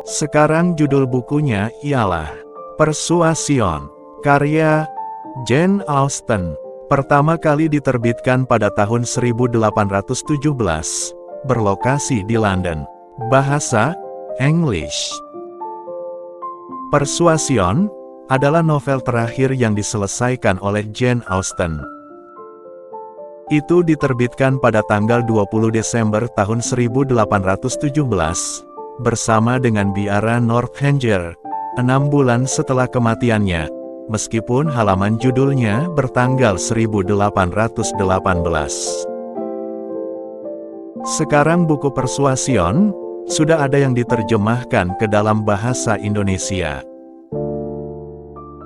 Sekarang judul bukunya ialah Persuasion, karya Jane Austen. Pertama kali diterbitkan pada tahun 1817, berlokasi di London. Bahasa English. Persuasion adalah novel terakhir yang diselesaikan oleh Jane Austen. Itu diterbitkan pada tanggal 20 Desember tahun 1817, bersama dengan biara Northanger, 6 bulan setelah kematiannya, meskipun halaman judulnya bertanggal 1818. Sekarang buku Persuasion sudah ada yang diterjemahkan ke dalam bahasa Indonesia.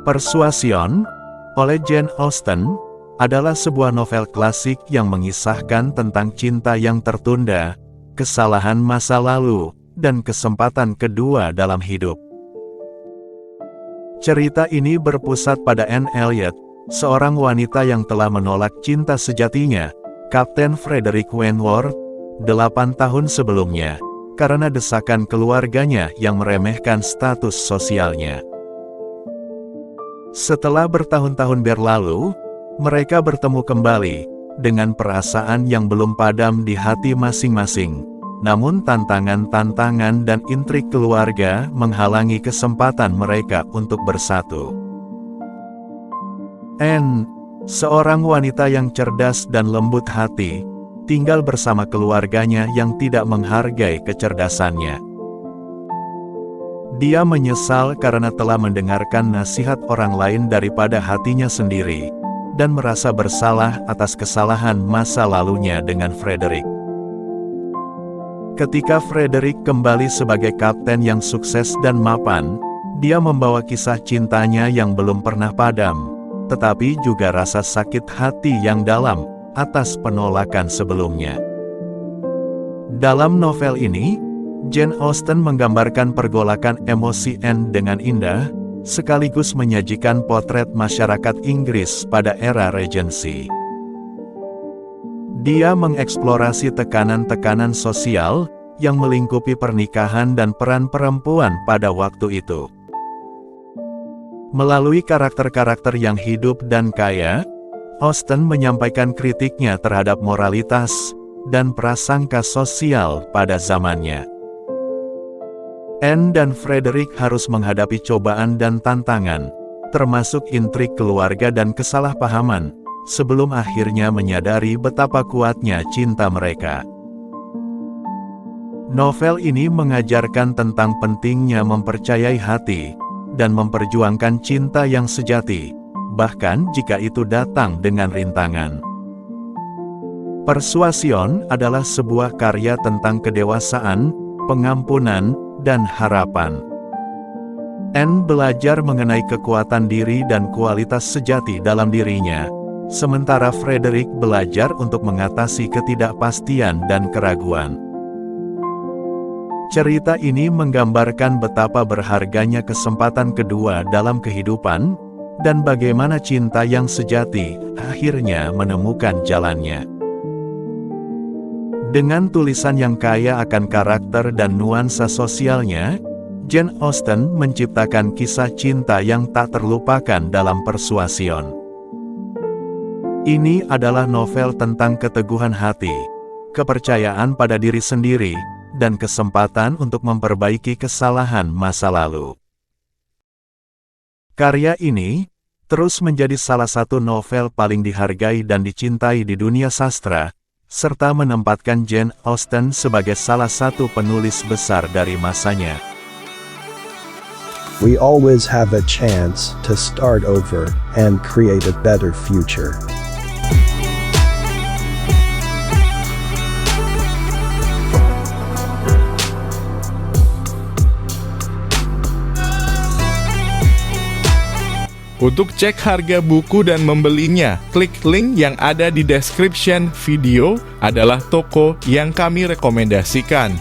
Persuasion oleh Jane Austen adalah sebuah novel klasik yang mengisahkan tentang cinta yang tertunda, kesalahan masa lalu, dan kesempatan kedua dalam hidup. Cerita ini berpusat pada Anne Elliot, seorang wanita yang telah menolak cinta sejatinya, Kapten Frederick Wentworth, 8 tahun sebelumnya, karena desakan keluarganya yang meremehkan status sosialnya. Setelah bertahun-tahun berlalu, mereka bertemu kembali, dengan perasaan yang belum padam di hati masing-masing. Namun tantangan-tantangan dan intrik keluarga menghalangi kesempatan mereka untuk bersatu. Anne, seorang wanita yang cerdas dan lembut hati, tinggal bersama keluarganya yang tidak menghargai kecerdasannya. Dia menyesal karena telah mendengarkan nasihat orang lain daripada hatinya sendiri, dan merasa bersalah atas kesalahan masa lalunya dengan Frederick. Ketika Frederick kembali sebagai kapten yang sukses dan mapan, dia membawa kisah cintanya yang belum pernah padam, tetapi juga rasa sakit hati yang dalam atas penolakan sebelumnya. Dalam novel ini, Jane Austen menggambarkan pergolakan emosi Anne dengan indah, sekaligus menyajikan potret masyarakat Inggris pada era Regency. Dia mengeksplorasi tekanan-tekanan sosial yang melingkupi pernikahan dan peran perempuan pada waktu itu. Melalui karakter-karakter yang hidup dan kaya, Austen menyampaikan kritiknya terhadap moralitas dan prasangka sosial pada zamannya. Anne dan Frederick harus menghadapi cobaan dan tantangan, termasuk intrik keluarga dan kesalahpahaman, sebelum akhirnya menyadari betapa kuatnya cinta mereka. Novel ini mengajarkan tentang pentingnya mempercayai hati, dan memperjuangkan cinta yang sejati, bahkan jika itu datang dengan rintangan. Persuasion adalah sebuah karya tentang kedewasaan, pengampunan, dan harapan. Anne belajar mengenai kekuatan diri dan kualitas sejati dalam dirinya, sementara Frederick belajar untuk mengatasi ketidakpastian dan keraguan. Cerita ini menggambarkan betapa berharganya kesempatan kedua dalam kehidupan, dan bagaimana cinta yang sejati akhirnya menemukan jalannya. Dengan tulisan yang kaya akan karakter dan nuansa sosialnya, Jane Austen menciptakan kisah cinta yang tak terlupakan dalam Persuasion. Ini adalah novel tentang keteguhan hati, kepercayaan pada diri sendiri, dan kesempatan untuk memperbaiki kesalahan masa lalu. Karya ini terus menjadi salah satu novel paling dihargai dan dicintai di dunia sastra, serta menempatkan Jane Austen sebagai salah satu penulis besar dari masanya. We always have a chance to start over and create a better future. Untuk cek harga buku dan membelinya, klik link yang ada di description video adalah toko yang kami rekomendasikan.